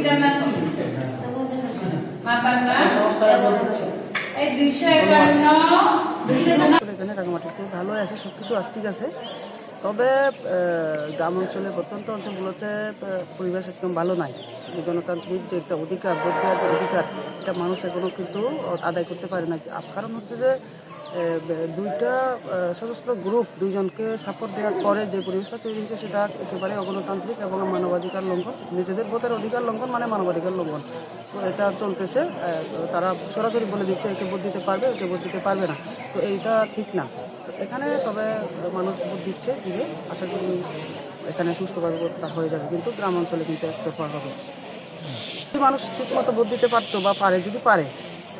এটার নাম কি? মাতার নাম এই 251 এখানে রাঙামাটিতে ভালো আছে, সব কিছু ঠিক আছে। তবে গ্রাম অঞ্চলে প্রত্যন্ত অঞ্চলগুলোতে পরিবেশ একদম ভালো নাই। এই গণতান্ত্রিক যে একটা অধিকার, ভোট দেওয়ার যে অধিকার, এটা মানুষ এখনও কিন্তু আদায় করতে পারে না। কারণ হচ্ছে যে দুইটা সশস্ত্র গ্রুপ দুইজনকে সাপোর্ট দেওয়ার পরে যে পরিবেশটা তৈরি হয়েছে সেটা একেবারে অগণতান্ত্রিক এবং মানবাধিকার লঙ্ঘন। নিজেদের ভোটের অধিকার লঙ্ঘন মানে মানবাধিকার লঙ্ঘন। তো এটা চলতেছে। তারা সরাসরি বলে দিচ্ছে একে ভোট দিতে পারবে, একে ভোট দিতে পারবে না। তো এইটা ঠিক না। এখানে তবে মানুষ ভোট দিচ্ছে, দিলে আশা করি এখানে সুস্থভাবে ভোটটা হয়ে যাবে, কিন্তু গ্রাম অঞ্চলে কিন্তু একতরফা হবে। যদি মানুষ ঠিক মতো ভোট দিতে পারতো বা পারে, যদি পারে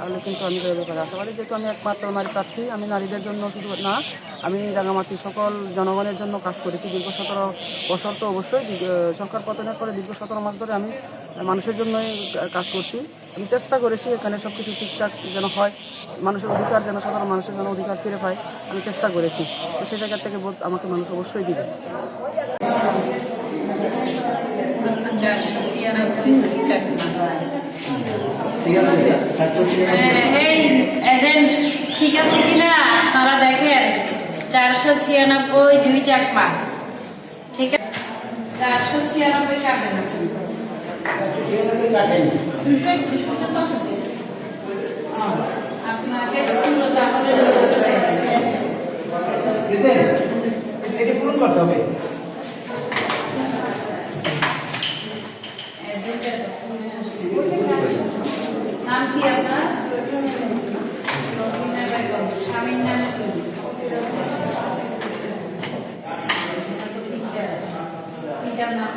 তাহলে কিন্তু আমি এই ব্যাপারে আশাবাদী। যেহেতু আমি একমাত্র নারী প্রার্থী, আমি নারীদের জন্য শুধু না, আমি রাঙামাটির সকল জনগণের জন্য কাজ করেছি দীর্ঘ 17 বছর। তো অবশ্যই সরকার পতনের পরে দীর্ঘ 17 মাস ধরে আমি মানুষের জন্যই কাজ করছি। আমি চেষ্টা করেছি এখানে সব কিছু ঠিকঠাক যেন হয়, মানুষের অধিকার যেন, সাধারণ মানুষের যেন অধিকার ফিরে পায়, আমি চেষ্টা করেছি। তো সেই জায়গা থেকে ভোট আমাকে মানুষ অবশ্যই দিবে। এই এজেন্ট ঠিক আছে কিনা আপনারা দেখেন। 496 জুই চাকমা, ঠিক আছে? 496 কাটে না, আপনাকে পূরণ করতে হবে। নাম কি আপনার? স্বামীর নাম কি? পিতার নাম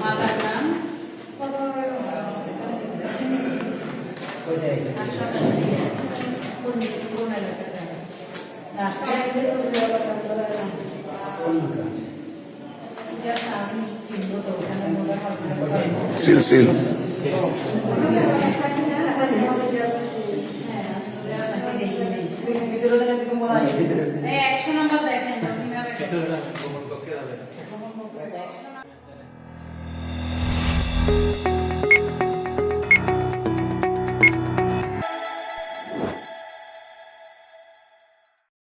মাতার নাম কোন এলাকায়? সিল